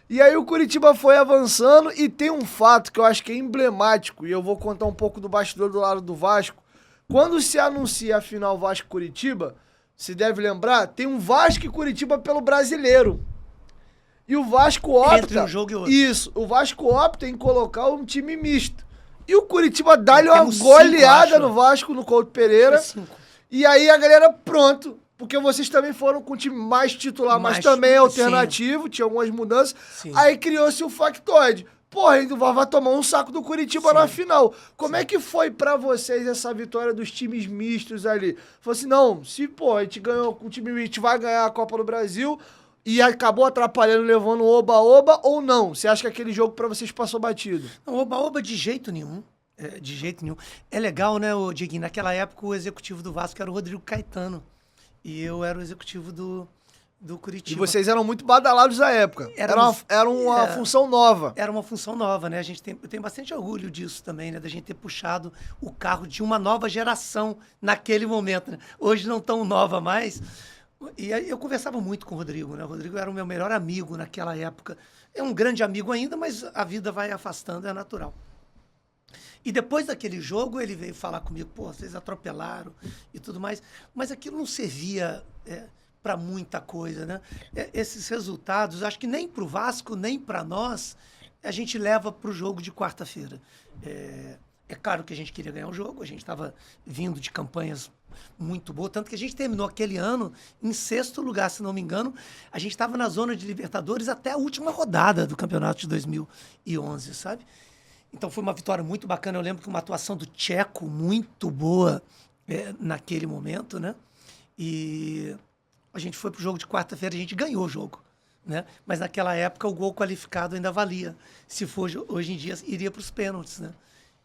E aí o Curitiba foi avançando e tem um fato que eu acho que é emblemático, e eu vou contar um pouco do bastidor do lado do Vasco. Quando se anuncia a final Vasco-Curitiba, se deve lembrar, tem um Vasco e Curitiba pelo Brasileiro. E o Vasco opta... Entre um jogo e outro. Isso, o Vasco opta em colocar um time misto. E o Curitiba dá-lhe uma Temos goleada cinco, no acho. Vasco, no Couto Pereira. Foi 5. E aí a galera, pronto. Porque vocês também foram com o time mais titular, mas também alternativo, tinha algumas mudanças. Sim. Aí criou-se o factoide. Porra, ainda vai tomar um saco do Curitiba na final. Como é que foi pra vocês essa vitória dos times mistos ali? Falou assim, não, se, pô, a gente ganhou com o time misto, a gente vai ganhar a Copa do Brasil e acabou atrapalhando, levando o oba-oba, ou não? Você acha que aquele jogo pra vocês passou batido? Não, oba-oba de jeito nenhum. De jeito nenhum. É legal, né, Dieguinho? Naquela época, o executivo do Vasco era o Rodrigo Caetano. E eu era o executivo do Curitiba. E vocês eram muito badalados à época. Era uma função nova. Era uma função nova, né? Eu tenho bastante orgulho disso também, né? Da gente ter puxado o carro de uma nova geração naquele momento, né? Hoje não tão nova mais. E aí eu conversava muito com o Rodrigo, né? O Rodrigo era o meu melhor amigo naquela época. É um grande amigo ainda, mas a vida vai afastando, é natural. E depois daquele jogo, ele veio falar comigo, pô, vocês atropelaram e tudo mais. Mas aquilo não servia para muita coisa, né? Esses resultados, acho que nem para o Vasco, nem para nós, a gente leva para o jogo de quarta-feira. É claro que a gente queria ganhar o jogo, a gente estava vindo de campanhas muito boas, tanto que a gente terminou aquele ano em 6º lugar, se não me engano. A gente estava na zona de Libertadores até a última rodada do campeonato de 2011, sabe? Então foi uma vitória muito bacana. Eu lembro que uma atuação do Tcheco muito boa naquele momento, né? E a gente foi pro jogo de quarta-feira, a gente ganhou o jogo, né? Mas naquela época o gol qualificado ainda valia. Se for hoje em dia, iria para os pênaltis, né?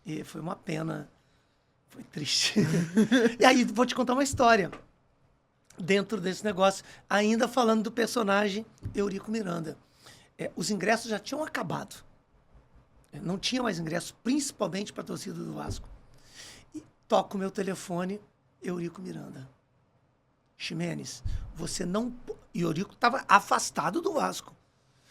E foi uma pena. Foi triste. E aí, vou te contar uma história dentro desse negócio, ainda falando do personagem Eurico Miranda. Os ingressos já tinham acabado. Não tinha mais ingresso, principalmente para a torcida do Vasco. E toco o meu telefone, Eurico Miranda. Ximenes, você não... E Eurico estava afastado do Vasco.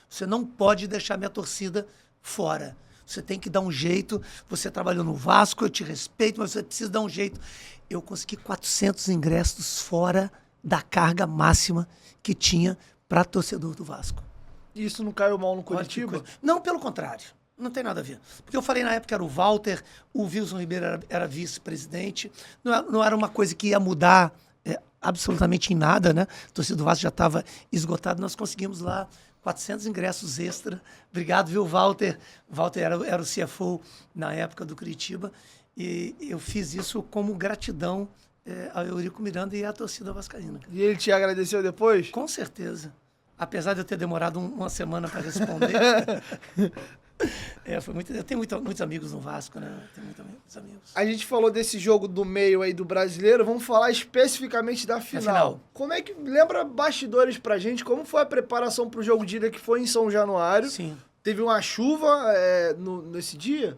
Você não pode deixar minha torcida fora. Você tem que dar um jeito. Você trabalhou no Vasco, eu te respeito, mas você precisa dar um jeito. Eu consegui 400 ingressos fora da carga máxima que tinha para torcedor do Vasco. E isso não caiu mal no Curitiba? Não, pelo contrário. Não tem nada a ver. Porque eu falei na época era o Walter, o Wilson Ribeiro era vice-presidente. Não era uma coisa que ia mudar absolutamente em nada, né? A torcida do Vasco já estava esgotada. Nós conseguimos lá 400 ingressos extra. Obrigado, viu, Walter? Walter era o CFO na época do Curitiba. E eu fiz isso como gratidão ao Eurico Miranda e à torcida vascaína. E ele te agradeceu depois? Com certeza. Apesar de eu ter demorado uma semana para responder... Foi muito, eu tenho muitos amigos no Vasco, né? Tenho muitos amigos. A gente falou desse jogo do meio aí do Brasileiro, vamos falar especificamente da final. Como é que... Lembra bastidores pra gente, como foi a preparação pro jogo de ida que foi em São Januário? Sim. Teve uma chuva nesse dia?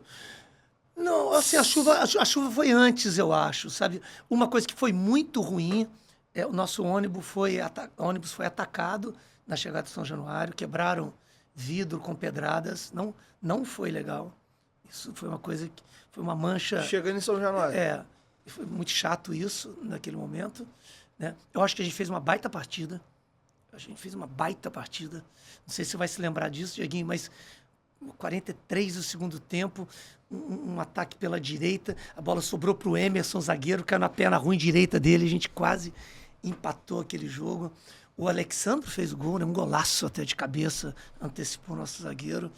Não, assim, a chuva foi antes, eu acho, sabe? Uma coisa que foi muito ruim, o nosso ônibus foi atacado na chegada de São Januário, quebraram vidro com pedradas, não foi legal. Isso foi uma coisa que foi uma mancha. Chegando em São Januário. Foi muito chato isso naquele momento, né? Eu acho que a gente fez uma baita partida. Não sei se você vai se lembrar disso, Dieguinho, mas 43 do segundo tempo, um ataque pela direita, a bola sobrou pro Emerson, zagueiro, caiu na perna ruim direita dele, a gente quase empatou aquele jogo. O Alexandre fez o gol, né? Um golaço até de cabeça, antecipou o nosso zagueiro.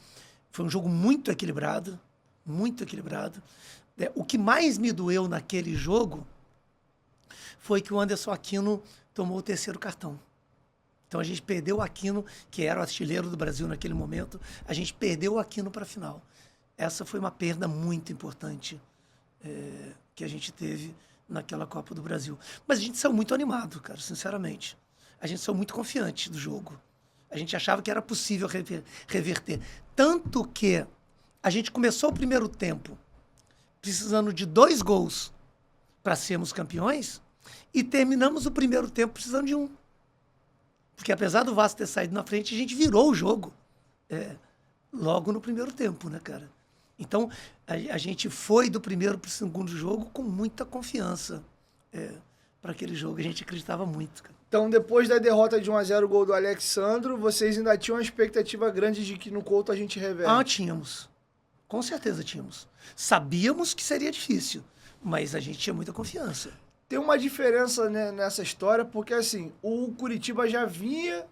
Foi um jogo muito equilibrado, muito equilibrado. O que mais me doeu naquele jogo foi que o Anderson Aquino tomou o 3º cartão. Então a gente perdeu o Aquino, que era o artilheiro do Brasil naquele momento, a gente perdeu o Aquino para a final. Essa foi uma perda muito importante que a gente teve naquela Copa do Brasil. Mas a gente saiu muito animado, cara, sinceramente. A gente saiu muito confiante do jogo. A gente achava que era possível reverter. Tanto que a gente começou o primeiro tempo precisando de 2 gols para sermos campeões e terminamos o primeiro tempo precisando de 1. Porque apesar do Vasco ter saído na frente, a gente virou o jogo logo no primeiro tempo, né, cara? Então, a gente foi do primeiro para o segundo jogo com muita confiança para aquele jogo. A gente acreditava muito, cara. Então, depois da derrota de 1-0, o gol do Alexandro, vocês ainda tinham uma expectativa grande de que no Couto a gente reverte? Ah, tínhamos. Com certeza tínhamos. Sabíamos que seria difícil, mas a gente tinha muita confiança. Tem uma diferença, né, nessa história, porque assim, o Curitiba já vinha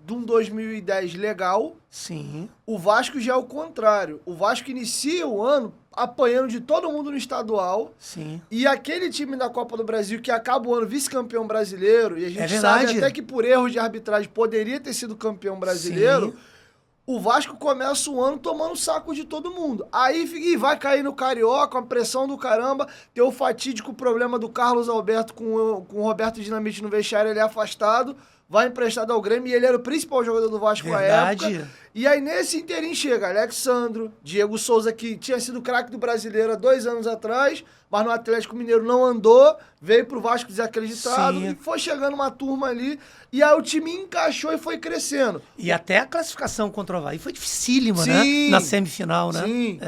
de um 2010 legal. Sim. O Vasco já é o contrário. O Vasco inicia o ano apanhando de todo mundo no estadual. Sim. E aquele time da Copa do Brasil que acaba o ano vice-campeão brasileiro, e a gente verdade. sabe até que por erros de arbitragem poderia ter sido campeão brasileiro. Sim. O Vasco começa o ano tomando saco de todo mundo. Aí vai cair no Carioca, uma pressão do caramba. Tem o fatídico problema do Carlos Alberto com o Roberto Dinamite no vestiário, ele é afastado. Vai emprestado ao Grêmio e ele era o principal jogador do Vasco na época. E aí nesse interim chega Alexandro, Diego Souza, que tinha sido craque do Brasileiro há 2 anos atrás, mas no Atlético Mineiro não andou, veio pro Vasco desacreditado. Sim. E foi chegando uma turma ali. E aí o time encaixou e foi crescendo. E até a classificação contra o Avaí foi dificílima, Sim. né? Na semifinal, né? Sim.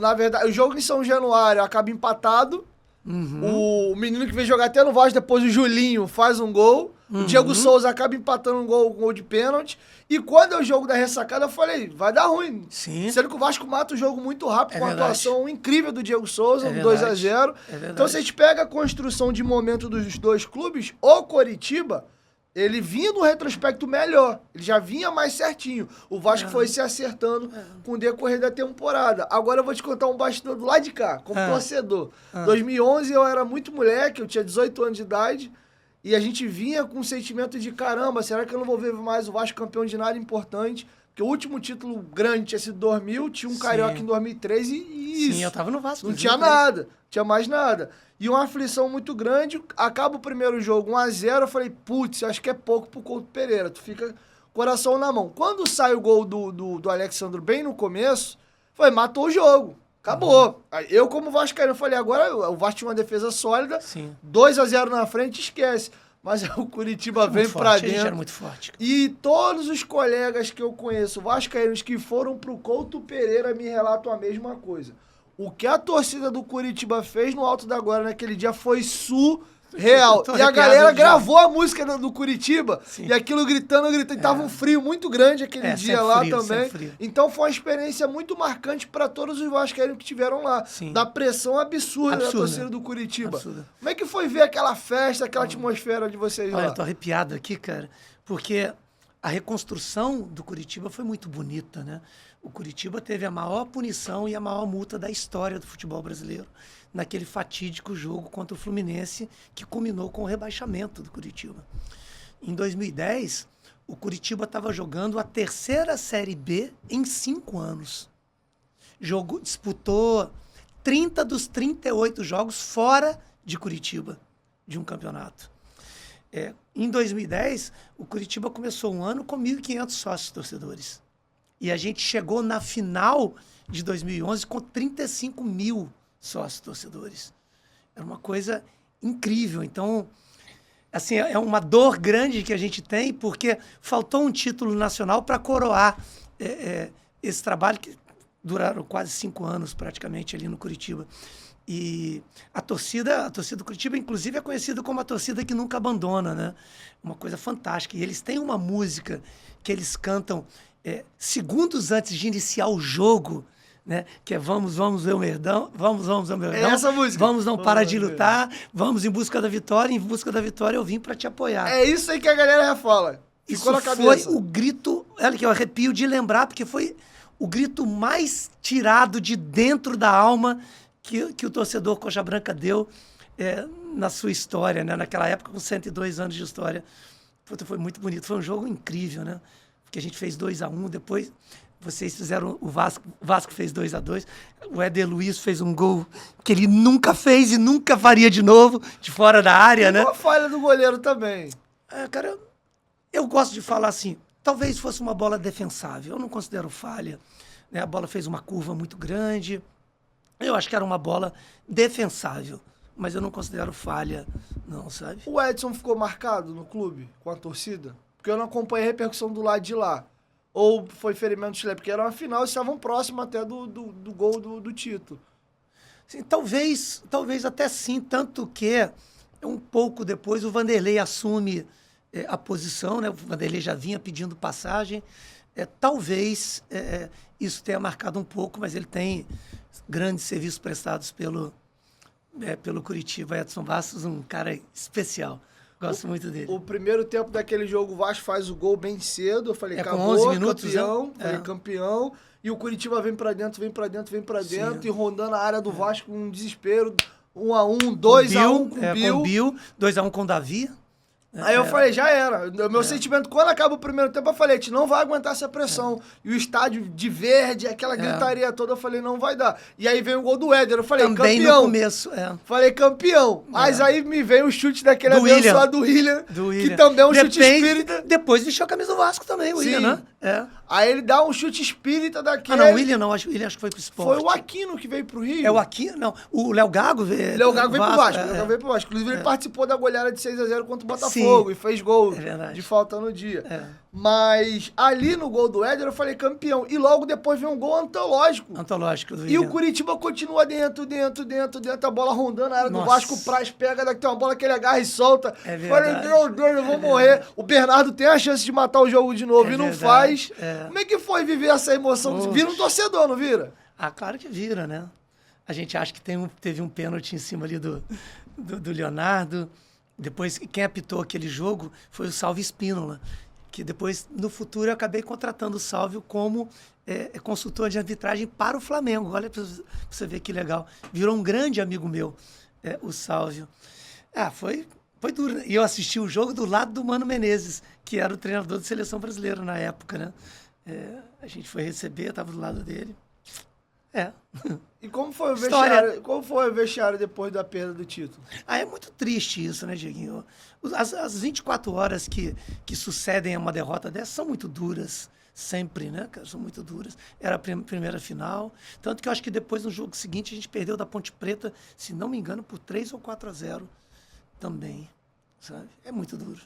Na verdade, o jogo em São Januário acaba empatado. O menino que veio jogar até no Vasco, depois o Julinho faz um gol. O Diego Souza acaba empatando um gol de pênalti. E quando é o jogo da ressacada, eu falei, vai dar ruim. Sim. Sendo que o Vasco mata o jogo muito rápido, com a atuação incrível do Diego Souza, um 2-0. Então, se a gente pega a construção de momento dos dois clubes, o Coritiba, ele vinha no retrospecto melhor. Ele já vinha mais certinho. O Vasco foi se acertando com o decorrer da temporada. Agora eu vou te contar um bastidor do lado de cá, como torcedor. 2011 eu era muito moleque, eu tinha 18 anos de idade. E a gente vinha com um sentimento de, caramba, será que eu não vou ver mais o Vasco campeão de nada importante? Porque o último título grande tinha sido 2000, tinha um Carioca em 2003 e isso. Sim, eu tava no Vasco. Não tinha nada, não tinha mais nada. E uma aflição muito grande, acaba o primeiro jogo 1-0, eu falei, putz, acho que é pouco pro Couto Pereira, tu fica coração na mão. Quando sai o gol do Alexandro bem no começo, foi, matou o jogo. Acabou. Aí eu, como vascaíno, falei, agora o Vasco tinha uma defesa sólida, 2-0 na frente, esquece. Mas o Curitiba vem pra dentro. A gente era muito forte. E todos os colegas que eu conheço, vascaínos, que foram pro Couto Pereira, me relatam a mesma coisa. O que a torcida do Curitiba fez no Alto da Glória naquele dia foi surreal. E a galera gravou a música do Curitiba. Sim. E aquilo gritando. E tava um frio muito grande aquele dia lá frio, também. Então foi uma experiência muito marcante para todos os vascaínos que estiveram lá. Sim. Da pressão absurda da torcida do Curitiba. Absurda. Como é que foi ver aquela festa, aquela atmosfera de vocês lá? Olha, eu tô arrepiado aqui, cara. Porque a reconstrução do Curitiba foi muito bonita, né? O Curitiba teve a maior punição e a maior multa da história do futebol brasileiro naquele fatídico jogo contra o Fluminense, que culminou com o rebaixamento do Curitiba. Em 2010, o Curitiba estava jogando a 3ª Série B em 5 anos. Disputou 30 dos 38 jogos fora de Curitiba, de um campeonato. Em 2010, o Curitiba começou um ano com 1.500 sócios torcedores. E a gente chegou na final de 2011 com 35 mil sócios torcedores. Era uma coisa incrível. Então, assim, é uma dor grande que a gente tem, porque faltou um título nacional para coroar esse trabalho que duraram quase 5 anos praticamente ali no Curitiba. E a torcida do Curitiba, inclusive, é conhecida como a torcida que nunca abandona, né? Uma coisa fantástica. E eles têm uma música que eles cantam segundos antes de iniciar o jogo, né? Que é Vamos ver o Merdão, vamos ver o Merdão. É essa música. Vamos não parar de lutar, vamos em busca da vitória, eu vim para te apoiar. É isso aí que a galera já fala. Ficou na cabeça. Foi o grito, olha que eu arrepio de lembrar, porque foi o grito mais tirado de dentro da alma que o torcedor Coxa Branca deu na sua história, né? Naquela época, com 102 anos de história. Puta, foi muito bonito. Foi um jogo incrível, né? Porque a gente fez 2-1, depois vocês fizeram o Vasco fez 2-2, o Éder Luiz fez um gol que ele nunca fez e nunca faria de novo, de fora da área, né? E uma falha do goleiro também. Cara, eu gosto de falar assim, talvez fosse uma bola defensável, eu não considero falha, né? A bola fez uma curva muito grande, eu acho que era uma bola defensável, mas eu não considero falha, não, sabe? O Edson ficou marcado no clube com a torcida? Porque eu não acompanhei a repercussão do lado de lá. Ou foi ferimento de leve? Porque era uma final e estavam próximos até do gol do Tito. Sim, talvez até sim, tanto que um pouco depois o Vanderlei assume a posição, né? O Vanderlei já vinha pedindo passagem. Talvez isso tenha marcado um pouco, mas ele tem grandes serviços prestados pelo Curitiba. Edson Bastos, um cara especial. Gosto muito dele. O primeiro tempo daquele jogo, o Vasco faz o gol bem cedo. Eu falei, com acabou, 11 minutos, campeão. né? Falei, campeão. E o Curitiba vem pra dentro, vem pra dentro, vem pra dentro. Sim. E rondando a área do Vasco com um desespero. 1-1, 2-1 com o Bill. Com o Bill, 2-1 com o Davi. Aí eu falei, já era. O meu sentimento, quando acaba o primeiro tempo, eu falei, a gente não vai aguentar essa pressão. E o estádio de verde, aquela gritaria toda, eu falei, não vai dar. E aí veio o gol do Éder, eu falei, também campeão. No começo, Falei, campeão. Mas aí me veio o chute daquele abençoado do William, que também é um chute espírita. Depois vestiu a camisa do Vasco também, o William, né? Aí ele dá um chute espírita daquele. Ah, não, o William não, o William acho que foi pro Sport. Foi o Aquino que veio pro Rio. É o Aquino? Não, o Léo Gago veio. Léo Gago veio pro Vasco. Léo Gago veio pro Vasco. Inclusive, ele participou da goleada de 6-0 contra o Botafogo. Sim. E fez gol de falta no dia. Mas ali no gol do Éder, eu falei campeão. E logo depois veio um gol antológico. Antológico do William. E o Curitiba continua dentro, a bola rondando a área do Vasco. O Praz pega, daqui tem uma bola que ele agarra e solta. Falei, meu Deus, eu vou morrer. O Bernardo tem a chance de matar o jogo de novo e não faz. Como é que foi viver essa emoção? Vira um torcedor, não vira? Ah, claro que vira, né? A gente acha que teve um pênalti em cima ali do Leonardo. Depois, quem apitou aquele jogo foi o Salvio Spínola, que depois, no futuro, eu acabei contratando o Salvio como consultor de arbitragem para o Flamengo. Olha para você ver que legal. Virou um grande amigo meu, o Salvio. Foi duro, né? E eu assisti o jogo do lado do Mano Menezes, que era o treinador da Seleção Brasileira na época, né? A gente foi receber, estava do lado dele. E como foi o vestiário? Como foi o vestiário depois da perda do título? É muito triste isso, né, Dieguinho? As 24 horas que sucedem a uma derrota dessa são muito duras, sempre, né? São muito duras. Era a primeira final. Tanto que eu acho que depois, no jogo seguinte, a gente perdeu da Ponte Preta, se não me engano, por 3 ou 4-0 também, sabe? É muito duro.